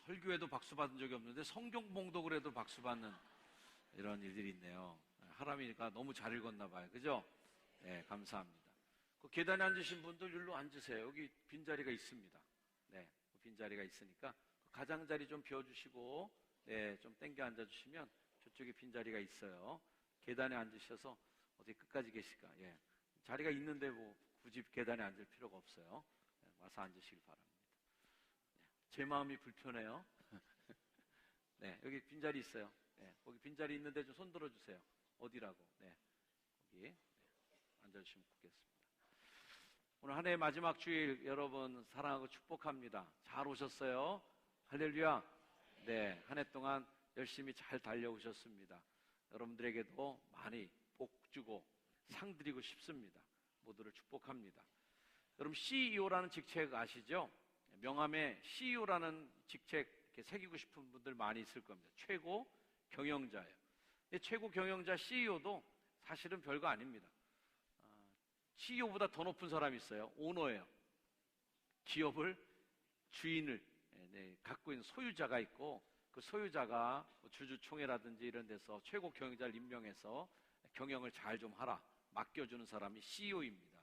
설교에도 박수 받은 적이 없는데 성경 봉독을 해도 박수 받는 이런 일들이 있네요. 하람이니까 너무 잘 읽었나 봐요. 그죠? 네, 감사합니다. 그 계단에 앉으신 분들 일로 앉으세요. 여기 빈자리가 있습니다. 네, 빈자리가 있으니까 가장자리 좀 비워주시고, 네, 좀 땡겨 앉아주시면 저쪽에 빈자리가 있어요. 계단에 앉으셔서 어디 끝까지 계실까? 예, 자리가 있는데 뭐 굳이 계단에 앉을 필요가 없어요. 네, 와서 앉으시길 바랍니다. 네, 제 마음이 불편해요. 네, 여기 빈자리 있어요. 네, 거기 빈자리 있는데 좀 손 들어주세요. 어디라고? 네, 거기 네, 앉아주시면 좋겠습니다. 오늘 한 해의 마지막 주일 여러분 사랑하고 축복합니다. 잘 오셨어요. 할렐루야. 네, 한 해 동안 열심히 잘 달려오셨습니다. 여러분들에게도 많이 복 주고 상 드리고 싶습니다. 모두를 축복합니다. 여러분 CEO라는 직책 아시죠? 명함에 CEO라는 직책 이렇게 새기고 싶은 분들 많이 있을 겁니다. 최고 경영자예요. 최고 경영자 CEO도 사실은 별거 아닙니다. CEO보다 더 높은 사람이 있어요. 오너예요. 기업을 주인을 갖고 있는 소유자가 있고, 그 소유자가 주주총회라든지 이런 데서 최고 경영자를 임명해서 경영을 잘 좀 하라 맡겨주는 사람이 CEO입니다.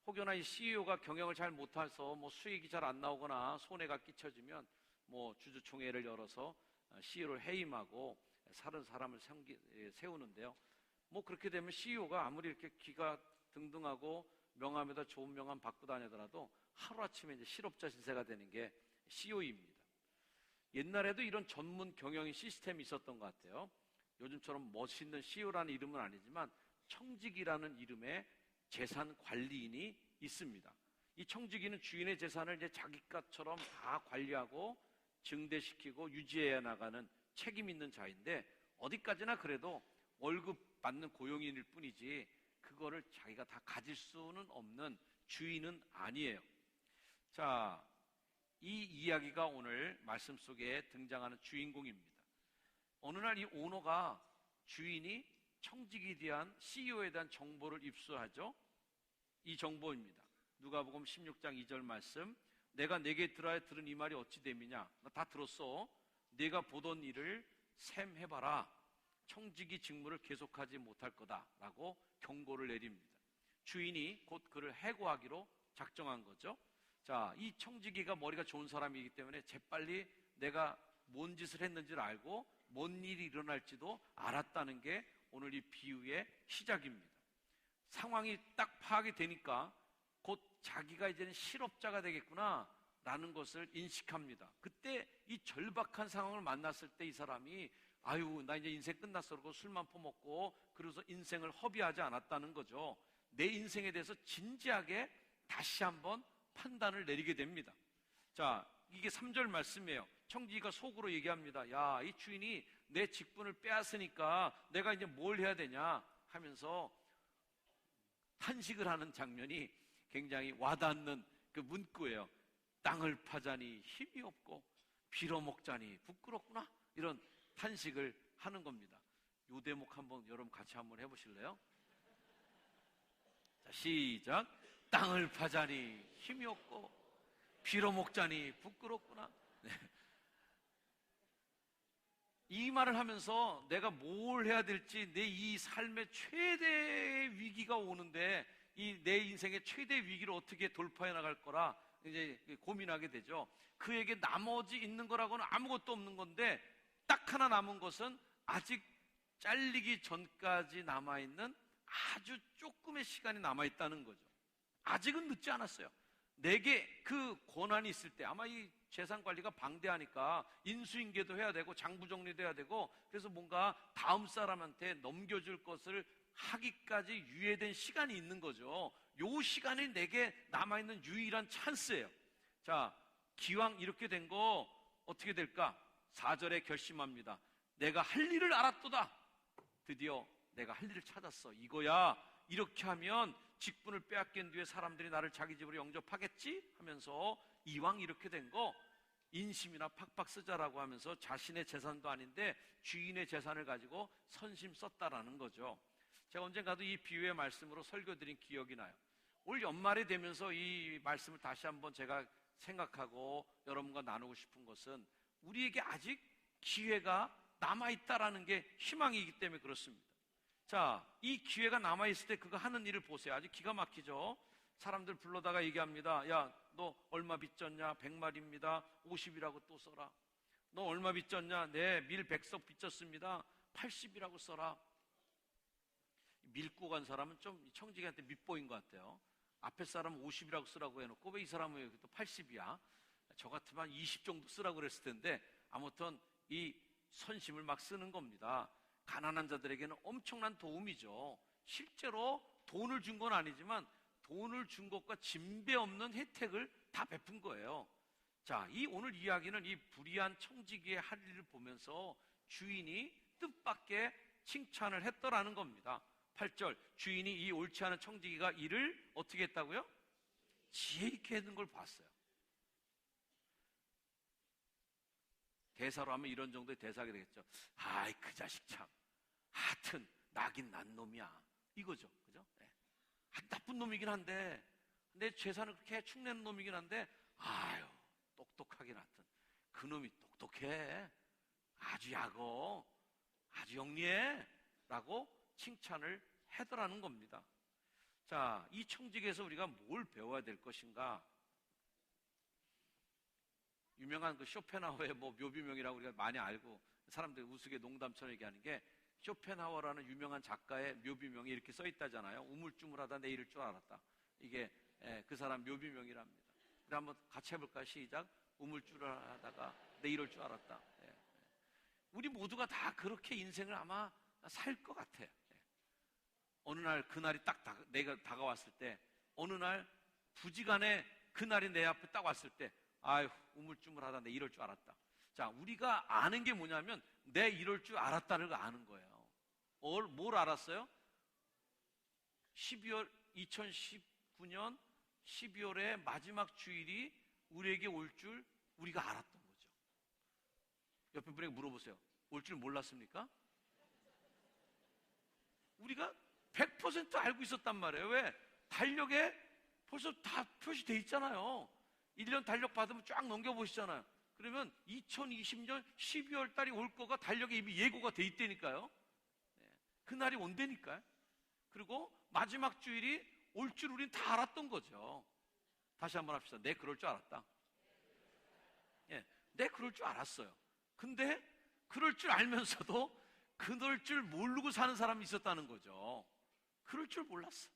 혹여나 이 CEO가 경영을 잘 못해서 뭐 수익이 잘 안 나오거나 손해가 끼쳐지면 뭐 주주총회를 열어서 CEO를 해임하고 다른 사람을 세우는데요. 뭐 그렇게 되면 CEO가 아무리 이렇게 기가 등등하고 명함에다 좋은 명함 받고 다니더라도 하루아침에 이제 실업자 신세가 되는 게 CEO입니다. 옛날에도 이런 전문 경영인 시스템이 있었던 것 같아요. 요즘처럼 멋있는 CEO라는 이름은 아니지만 청지기라는 이름의 재산 관리인이 있습니다. 이 청지기는 주인의 재산을 이제 자기 것처럼 다 관리하고 증대시키고 유지해 나가는 책임 있는 자인데, 어디까지나 그래도 월급 받는 고용인일 뿐이지 그거를 자기가 다 가질 수는 없는 주인은 아니에요. 자, 이 이야기가 오늘 말씀 속에 등장하는 주인공입니다. 어느 날 이 오너가 주인이 청지기에 대한 CEO에 대한 정보를 입수하죠. 이 정보입니다. 누가복음 16장 2절 말씀. 내가 내게 들어야 들은 이 말이 어찌 됨이냐. 나 다 들었어. 내가 보던 일을 셈해봐라. 청지기 직무를 계속하지 못할 거다라고 경고를 내립니다. 주인이 곧 그를 해고하기로 작정한 거죠. 자, 이 청지기가 머리가 좋은 사람이기 때문에 재빨리 내가 뭔 짓을 했는지를 알고 뭔 일이 일어날지도 알았다는 게 오늘 이 비유의 시작입니다. 상황이 딱 파악이 되니까 곧 자기가 이제는 실업자가 되겠구나 라는 것을 인식합니다. 그때 이 절박한 상황을 만났을 때 이 사람이 아유, 나 이제 인생 끝났어 그러고 술만 퍼먹고 그래서 인생을 허비하지 않았다는 거죠. 내 인생에 대해서 진지하게 다시 한번 판단을 내리게 됩니다. 자, 이게 3절 말씀이에요. 청지기가 속으로 얘기합니다. 야, 이 주인이 내 직분을 빼앗으니까 내가 이제 뭘 해야 되냐 하면서 탄식을 하는 장면이 굉장히 와닿는 그 문구예요. 땅을 파자니 힘이 없고 빌어먹자니 부끄럽구나. 이런 탄식을 하는 겁니다. 요 대목 한번 여러분 같이 한번 해보실래요? 자, 시작. 땅을 파자니 힘이 없고 빌어먹자니 부끄럽구나. 네. 이 말을 하면서 내가 뭘 해야 될지, 내 이 삶의 최대의 위기가 오는데 이 내 인생의 최대 위기를 어떻게 돌파해 나갈 거라 이제 고민하게 되죠. 그에게 나머지 있는 거라고는 아무것도 없는 건데 딱 하나 남은 것은 아직 잘리기 전까지 남아있는 아주 조금의 시간이 남아있다는 거죠. 아직은 늦지 않았어요. 내게 그 권한이 있을 때, 아마 이 재산 관리가 방대하니까 인수인계도 해야 되고 장부정리도 해야 되고, 그래서 뭔가 다음 사람한테 넘겨줄 것을 하기까지 유예된 시간이 있는 거죠. 요 시간이 내게 남아있는 유일한 찬스예요. 자, 기왕 이렇게 된 거 어떻게 될까? 4절에 결심합니다. 내가 할 일을 알았도다. 드디어 내가 할 일을 찾았어. 이거야. 이렇게 하면 직분을 빼앗긴 뒤에 사람들이 나를 자기 집으로 영접하겠지? 하면서 이왕 이렇게 된 거 인심이나 팍팍 쓰자라고 하면서 자신의 재산도 아닌데 주인의 재산을 가지고 선심 썼다라는 거죠. 제가 언젠가도 이 비유의 말씀으로 설교드린 기억이 나요. 올 연말이 되면서 이 말씀을 다시 한번 제가 생각하고 여러분과 나누고 싶은 것은, 우리에게 아직 기회가 남아있다라는 게 희망이기 때문에 그렇습니다. 자, 이 기회가 남아있을 때 그가 하는 일을 보세요. 아주 기가 막히죠. 사람들 불러다가 얘기합니다. 야, 너 얼마 빚졌냐? 100마리입니다. 50이라고 또 써라. 너 얼마 빚졌냐? 네, 밀 100석 빚졌습니다. 80이라고 써라. 밀고 간 사람은 좀 청지기한테 밑보인 것 같아요. 앞에 사람은 50이라고 쓰라고 해놓고 왜 이 사람은 여기 또 80이야? 저 같으면 20 정도 쓰라고 그랬을 텐데, 아무튼 이 선심을 막 쓰는 겁니다. 가난한 자들에게는 엄청난 도움이죠. 실제로 돈을 준 건 아니지만 돈을 준 것과 진배 없는 혜택을 다 베푼 거예요. 자, 이 오늘 이야기는 이 불의한 청지기의 할 일을 보면서 주인이 뜻밖의 칭찬을 했더라는 겁니다. 8절, 주인이 이 옳지 않은 청지기가 일을 어떻게 했다고요? 지혜 있게 했는 걸 봤어요. 대사로 하면 이런 정도의 대사가 되겠죠. 아이, 그 자식 참, 하여튼 나긴 난 놈이야, 이거죠. 그죠? 네. 나쁜 놈이긴 한데, 내 재산을 그렇게 축내는 놈이긴 한데, 아유, 똑똑하긴 하여튼 그 놈이 똑똑해, 아주 약어, 아주 영리해 라고 칭찬을 하더라는 겁니다. 자, 이 청지기에서 우리가 뭘 배워야 될 것인가? 유명한 그 쇼펜하우어의 뭐 묘비명이라고 우리가 많이 알고 사람들이 우스개 농담처럼 얘기하는 게, 쇼펜하우어라는 유명한 작가의 묘비명이 이렇게 써 있다잖아요. 우물쭈물하다 내 이럴 줄 알았다. 이게 그 사람 묘비명이랍니다. 우리 한번 같이 해볼까요? 시작. 우물쭈물하다가 내 이럴 줄 알았다. 우리 모두가 다 그렇게 인생을 아마 살 것 같아요. 어느 날 그날이 딱 내가 다가왔을 때, 어느 날 부지간에 그날이 내 앞에 딱 왔을 때, 아유, 우물쭈물하다 내 이럴 줄 알았다. 자, 우리가 아는 게 뭐냐면 내 이럴 줄 알았다를 아는 거예요. 뭘 알았어요? 2019년 12월의 마지막 주일이 우리에게 올 줄 우리가 알았던 거죠. 옆에 분에게 물어보세요. 올 줄 몰랐습니까? 우리가 100% 알고 있었단 말이에요. 왜? 달력에 벌써 다 표시돼 있잖아요. 1년 달력 받으면 쫙 넘겨보시잖아요. 그러면 2020년 12월 달이 올 거가 달력에 이미 예고가 돼 있다니까요. 그날이 온다니까요. 그리고 마지막 주일이 올 줄 우린 다 알았던 거죠. 다시 한번 합시다. 내 그럴 줄 알았다. 내 그럴 줄 알았어요. 근데 그럴 줄 알면서도 그럴 줄 모르고 사는 사람이 있었다는 거죠. 그럴 줄 몰랐어.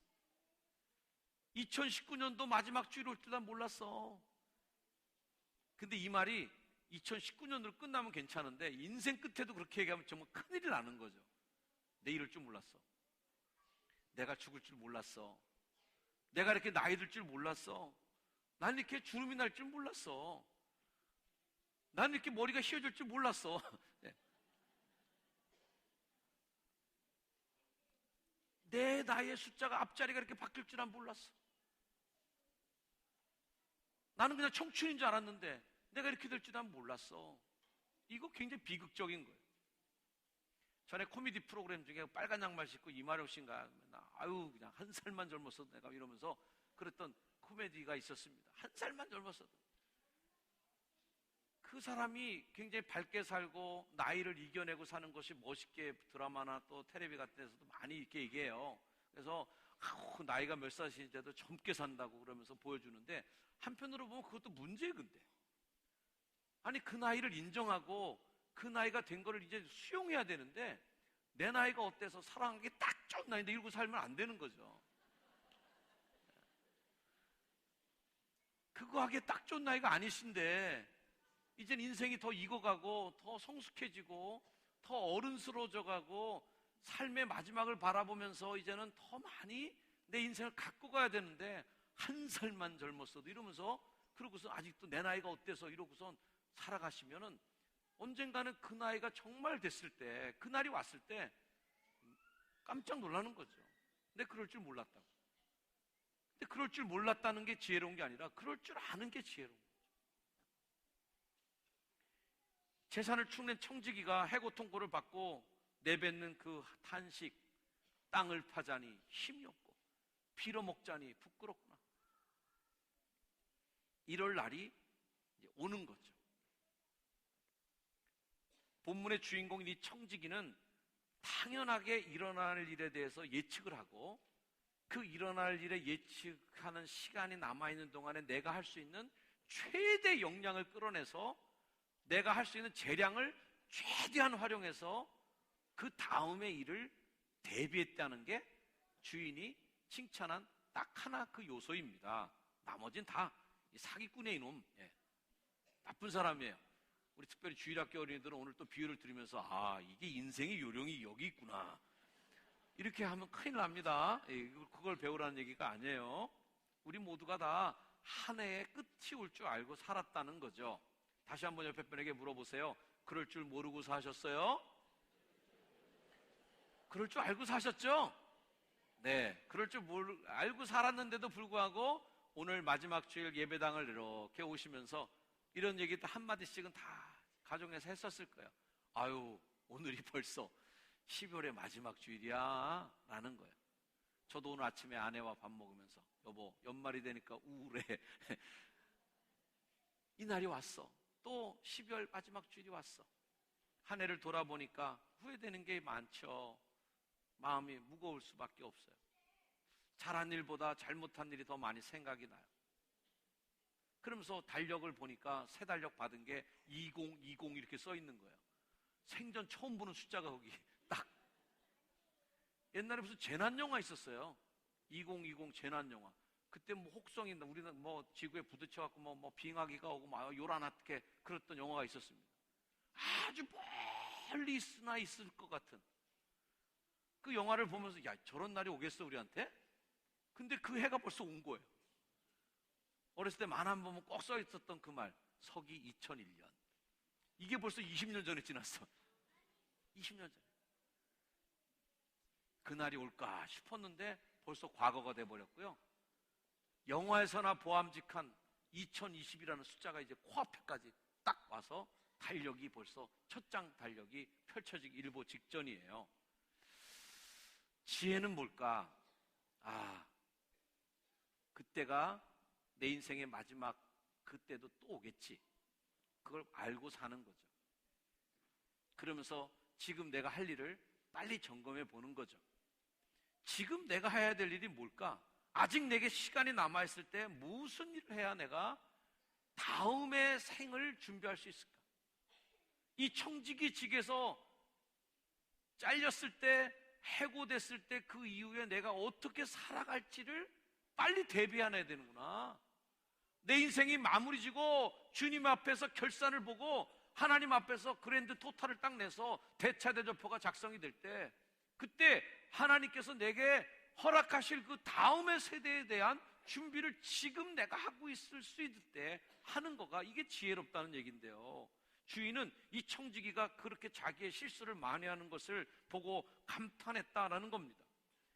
2019년도 마지막 주일 올 줄 난 몰랐어. 근데 이 말이 2019년으로 끝나면 괜찮은데 인생 끝에도 그렇게 얘기하면 정말 큰일이 나는 거죠. 내 이럴 줄 몰랐어. 내가 죽을 줄 몰랐어. 내가 이렇게 나이 들 줄 몰랐어. 난 이렇게 주름이 날 줄 몰랐어. 난 이렇게 머리가 휘어질 줄 몰랐어. 네. 내 나이의 숫자가 앞자리가 이렇게 바뀔 줄 난 몰랐어. 나는 그냥 청춘인 줄 알았는데 내가 이렇게 될 줄 난 몰랐어. 이거 굉장히 비극적인 거예요. 전에 코미디 프로그램 중에 빨간 양말 신고 이마룡 씨인가, 아유 그냥 한 살만 젊었어도 내가 이러면서 그랬던 코미디가 있었습니다. 한 살만 젊었어도. 그 사람이 굉장히 밝게 살고 나이를 이겨내고 사는 것이 멋있게 드라마나 또 텔레비 같은 데서도 많이 이렇게 얘기해요. 그래서 나이가 몇 살인데도 젊게 산다고 그러면서 보여주는데, 한편으로 보면 그것도 문제예요. 근데 아니, 그 나이를 인정하고 그 나이가 된 거를 이제 수용해야 되는데, 내 나이가 어때서 사랑하기 딱 좋은 나이인데 이러고 살면 안 되는 거죠. 그거 하기에 딱 좋은 나이가 아니신데 이젠 인생이 더 익어가고 더 성숙해지고 더 어른스러워져 가고 삶의 마지막을 바라보면서 이제는 더 많이 내 인생을 갖고 가야 되는데, 한 살만 젊었어도 이러면서, 그러고서 아직도 내 나이가 어때서 이러고선 살아가시면은 언젠가는 그 나이가 정말 됐을 때, 그 날이 왔을 때 깜짝 놀라는 거죠. 근데 그럴 줄 몰랐다고. 근데 그럴 줄 몰랐다는 게 지혜로운 게 아니라 그럴 줄 아는 게 지혜로운 거죠. 재산을 축낸 청지기가 해고통고를 받고 내뱉는 그 탄식, 땅을 파자니 힘이 없고 빌어먹자니 부끄럽구나. 이럴 날이 오는 거죠. 본문의 주인공인 이 청지기는 당연하게 일어날 일에 대해서 예측을 하고 그 일어날 일에 예측하는 시간이 남아있는 동안에 내가 할 수 있는 최대 역량을 끌어내서 내가 할 수 있는 재량을 최대한 활용해서 그 다음의 일을 대비했다는 게 주인이 칭찬한 딱 하나 그 요소입니다. 나머지는 다 사기꾼의 이놈, 나쁜 사람이에요. 우리 특별히 주일학교 어린이들은 오늘 또 비유를 들으면서 이게 인생의 요령이 여기 있구나 이렇게 하면 큰일 납니다. 그걸 배우라는 얘기가 아니에요. 우리 모두가 다 한 해의 끝이 올 줄 알고 살았다는 거죠. 다시 한번 옆에 분에게 물어보세요. 그럴 줄 모르고 사셨어요? 그럴 줄 알고 사셨죠? 네, 그럴 줄 알고 살았는데도 불구하고 오늘 마지막 주일 예배당을 이렇게 오시면서 이런 얘기 한마디씩은 다 가정에서 했었을 거예요. 아유, 오늘이 벌써 12월의 마지막 주일이야 라는 거예요. 저도 오늘 아침에 아내와 밥 먹으면서 여보, 연말이 되니까 우울해. 이 날이 왔어. 또 12월 마지막 주일이 왔어. 한 해를 돌아보니까 후회되는 게 많죠. 마음이 무거울 수밖에 없어요. 잘한 일보다 잘못한 일이 더 많이 생각이 나요. 그러면서 달력을 보니까 새 달력 받은 게 2020 이렇게 써 있는 거예요. 생전 처음 보는 숫자가 거기 딱. 옛날에 무슨 재난영화 있었어요. 2020 재난영화. 그때 뭐 혹성이 우리는 뭐 지구에 부딪혀갖고 뭐 빙하기가 오고 막 요란하게 그랬던 영화가 있었습니다. 아주 멀리 있으나 있을 것 같은 그 영화를 보면서 야, 저런 날이 오겠어 우리한테? 근데 그 해가 벌써 온 거예요. 어렸을 때 만화 보면 꼭 써 있었던 그 말, 서기 2001년. 이게 벌써 20년 전에 지났어. 20년 전에. 그날이 올까 싶었는데 벌써 과거가 돼버렸고요. 영화에서나 보암직한 2020이라는 숫자가 이제 코앞에까지 딱 와서 달력이 벌써 첫 장 달력이 펼쳐지기 일보 직전이에요. 지혜는 뭘까? 그때가 내 인생의 마지막 그때도 또 오겠지. 그걸 알고 사는 거죠. 그러면서 지금 내가 할 일을 빨리 점검해 보는 거죠. 지금 내가 해야 될 일이 뭘까? 아직 내게 시간이 남아있을 때 무슨 일을 해야 내가 다음의 생을 준비할 수 있을까? 이 청지기 직에서 잘렸을 때, 해고됐을 때 그 이후에 내가 어떻게 살아갈지를 빨리 대비해야 되는구나. 내 인생이 마무리지고 주님 앞에서 결산을 보고 하나님 앞에서 그랜드 토탈을 딱 내서 대차대조표가 작성이 될 때 그때 하나님께서 내게 허락하실 그 다음의 세대에 대한 준비를 지금 내가 하고 있을 수 있을 때 하는 거가 이게 지혜롭다는 얘기인데요. 주인은 이 청지기가 그렇게 자기의 실수를 만회하는 것을 보고 감탄했다라는 겁니다.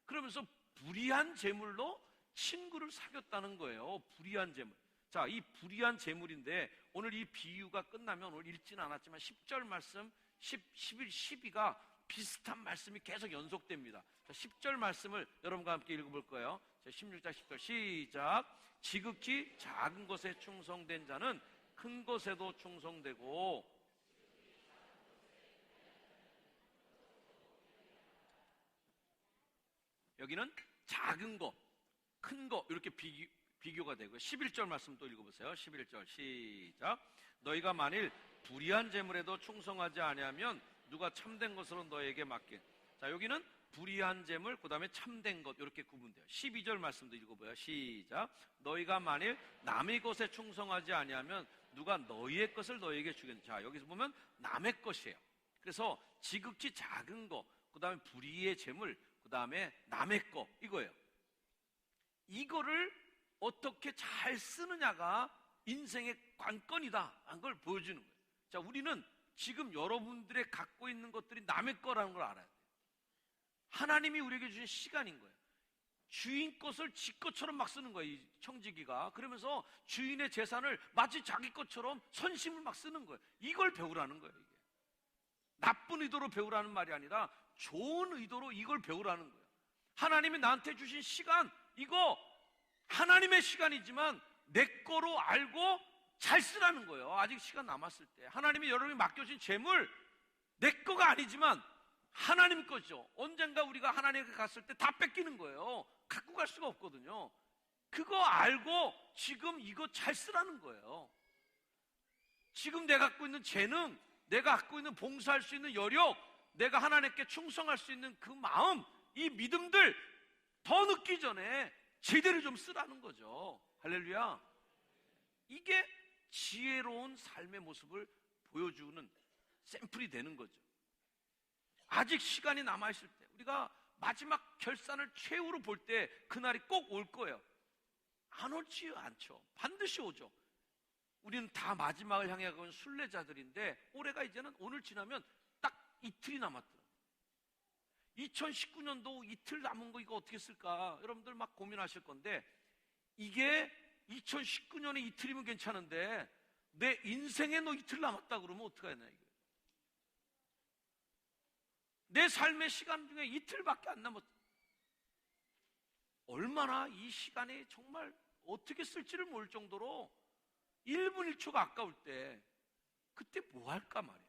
그러면서 불의한 재물로 친구를 사귀었다는 거예요. 불의한 재물. 자, 이 불의한 재물인데 오늘 이 비유가 끝나면 오늘 읽지는 않았지만 10절 말씀, 11, 12가 비슷한 말씀이 계속 연속됩니다. 자, 10절 말씀을 여러분과 함께 읽어볼 거예요. 자, 16절, 10절 시작. 지극히 작은 것에 충성된 자는 큰 것에도 충성되고 여기는 작은 거, 큰 거 이렇게 비교가 되고요. 11절 말씀 또 읽어보세요. 11절 시작. 너희가 만일 불의한 재물에도 충성하지 아니하면 누가 참된 것으로 너에게 맡긴. 자, 여기는 불의한 재물, 그 다음에 참된 것 이렇게 구분돼요. 12절 말씀도 읽어봐요. 시작. 너희가 만일 남의 것에 충성하지 아니하면 누가 너희의 것을 너희에게 주겠느냐. 자, 여기서 보면 남의 것이에요. 그래서 지극히 작은 거, 그 다음에 불의의 재물, 그 다음에 남의 거 이거예요. 이거를 어떻게 잘 쓰느냐가 인생의 관건이다 하는 걸 보여주는 거예요. 자, 우리는 지금 여러분들의 갖고 있는 것들이 남의 거라는 걸 알아야 돼요. 하나님이 우리에게 주신 시간인 거예요. 주인 것을 지 것처럼 막 쓰는 거예요, 이 청지기가. 그러면서 주인의 재산을 마치 자기 것처럼 선심을 막 쓰는 거예요. 이걸 배우라는 거예요, 이게. 나쁜 의도로 배우라는 말이 아니라 좋은 의도로 이걸 배우라는 거예요. 하나님이 나한테 주신 시간, 이거 하나님의 시간이지만 내 거로 알고 잘 쓰라는 거예요. 아직 시간 남았을 때 하나님이 여러분이 맡겨진 재물, 내 거가 아니지만 하나님 거죠. 언젠가 우리가 하나님께 갔을 때 다 뺏기는 거예요. 갖고 갈 수가 없거든요. 그거 알고 지금 이거 잘 쓰라는 거예요. 지금 내가 갖고 있는 재능, 내가 갖고 있는 봉사할 수 있는 여력, 내가 하나님께 충성할 수 있는 그 마음, 이 믿음들 더 늦기 전에 제대로 좀 쓰라는 거죠. 할렐루야. 이게 지혜로운 삶의 모습을 보여주는 샘플이 되는 거죠. 아직 시간이 남아있을 때, 우리가 마지막 결산을 최후로 볼 때 그날이 꼭 올 거예요. 안 올지요? 않죠. 반드시 오죠. 우리는 다 마지막을 향해 가는 순례자들인데, 올해가 이제는 오늘 지나면 딱 이틀이 남았더라고요. 2019년도 이틀 남은 거 이거 어떻게 쓸까? 여러분들 막 고민하실 건데, 이게 2019년에 이틀이면 괜찮은데 내 인생에 너 이틀 남았다 그러면 어떡하냐 이게. 내 삶의 시간 중에 이틀밖에 안 남았다. 얼마나 이 시간이 정말 어떻게 쓸지를 모를 정도로 1분 1초가 아까울 때 그때 뭐 할까 말이야.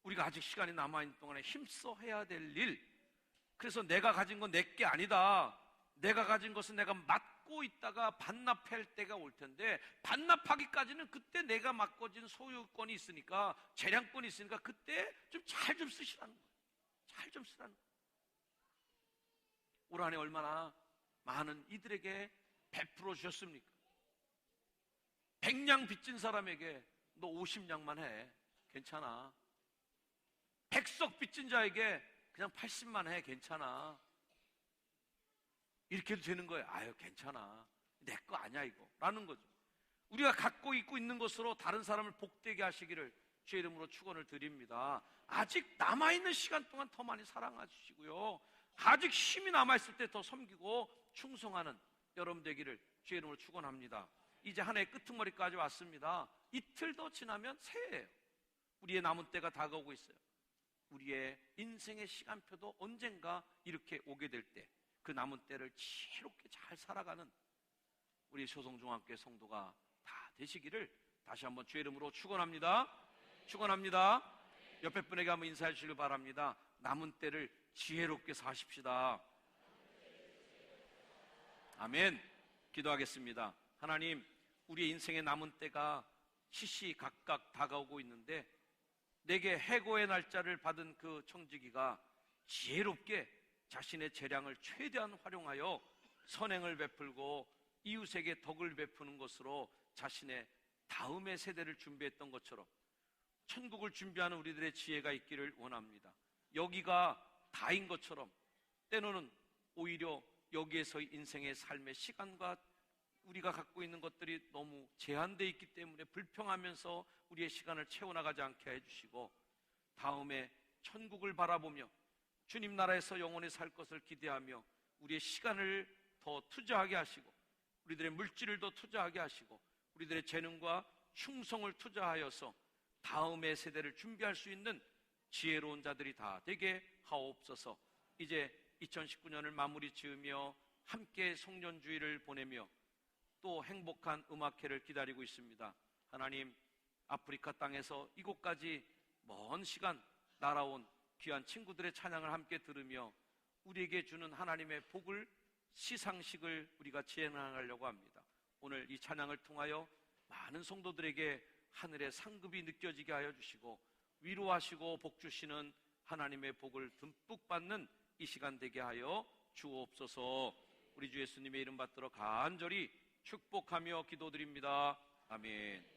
우리가 아직 시간이 남아있는 동안에 힘써 해야 될 일, 그래서 내가 가진 건 내 게 아니다, 내가 가진 것은 내가 맡고 있다가 반납할 때가 올 텐데, 반납하기까지는 그때 내가 맡겨진 소유권이 있으니까, 재량권이 있으니까 그때 좀 잘 좀 쓰시라는 거예요. 잘 좀 쓰라는 거예요. 올 한해 얼마나 많은 이들에게 베풀어 주셨습니까? 100냥 빚진 사람에게 너 50냥만 해, 괜찮아. 100석 빚진 자에게 그냥 80만 해, 괜찮아. 이렇게 해도 되는 거예요. 아유, 괜찮아, 내 거 아니야 이거 라는 거죠. 우리가 갖고 있고 있는 것으로 다른 사람을 복되게 하시기를 주의 이름으로 축원을 드립니다. 아직 남아있는 시간 동안 더 많이 사랑해 주시고요, 아직 힘이 남아있을 때 더 섬기고 충성하는 여러분 되기를 주의 이름으로 축원합니다. 이제 한 해의 끄트머리까지 왔습니다. 이틀 더 지나면 새해예요. 우리의 남은 때가 다가오고 있어요. 우리의 인생의 시간표도 언젠가 이렇게 오게 될 때, 그 남은 때를 지혜롭게 잘 살아가는 우리 소성중앙교회 성도가 다 되시기를 다시 한번 주의 이름으로 축원합니다. 축원합니다. 옆에 분에게 한번 인사해 주시길 바랍니다. 남은 때를 지혜롭게 사십시다. 아멘. 기도하겠습니다. 하나님, 우리의 인생의 남은 때가 시시각각 다가오고 있는데, 내게 해고의 날짜를 받은 그 청지기가 지혜롭게 자신의 재량을 최대한 활용하여 선행을 베풀고 이웃에게 덕을 베푸는 것으로 자신의 다음의 세대를 준비했던 것처럼 천국을 준비하는 우리들의 지혜가 있기를 원합니다. 여기가 다인 것처럼 때로는 오히려 여기에서의 인생의 삶의 시간과 우리가 갖고 있는 것들이 너무 제한되어 있기 때문에 불평하면서 우리의 시간을 채워나가지 않게 해주시고, 다음에 천국을 바라보며 주님 나라에서 영원히 살 것을 기대하며 우리의 시간을 더 투자하게 하시고, 우리들의 물질을 더 투자하게 하시고, 우리들의 재능과 충성을 투자하여서 다음의 세대를 준비할 수 있는 지혜로운 자들이 다 되게 하옵소서. 이제 2019년을 마무리 지으며 함께 송년주의를 보내며 또 행복한 음악회를 기다리고 있습니다. 하나님, 아프리카 땅에서 이곳까지 먼 시간 날아온 귀한 친구들의 찬양을 함께 들으며 우리에게 주는 하나님의 복을, 시상식을 우리가 진행하려고 합니다. 오늘 이 찬양을 통하여 많은 성도들에게 하늘의 상급이 느껴지게 하여 주시고, 위로하시고 복 주시는 하나님의 복을 듬뿍 받는 이 시간 되게 하여 주옵소서. 우리 주 예수님의 이름 받들어 간절히 축복하며 기도드립니다. 아멘.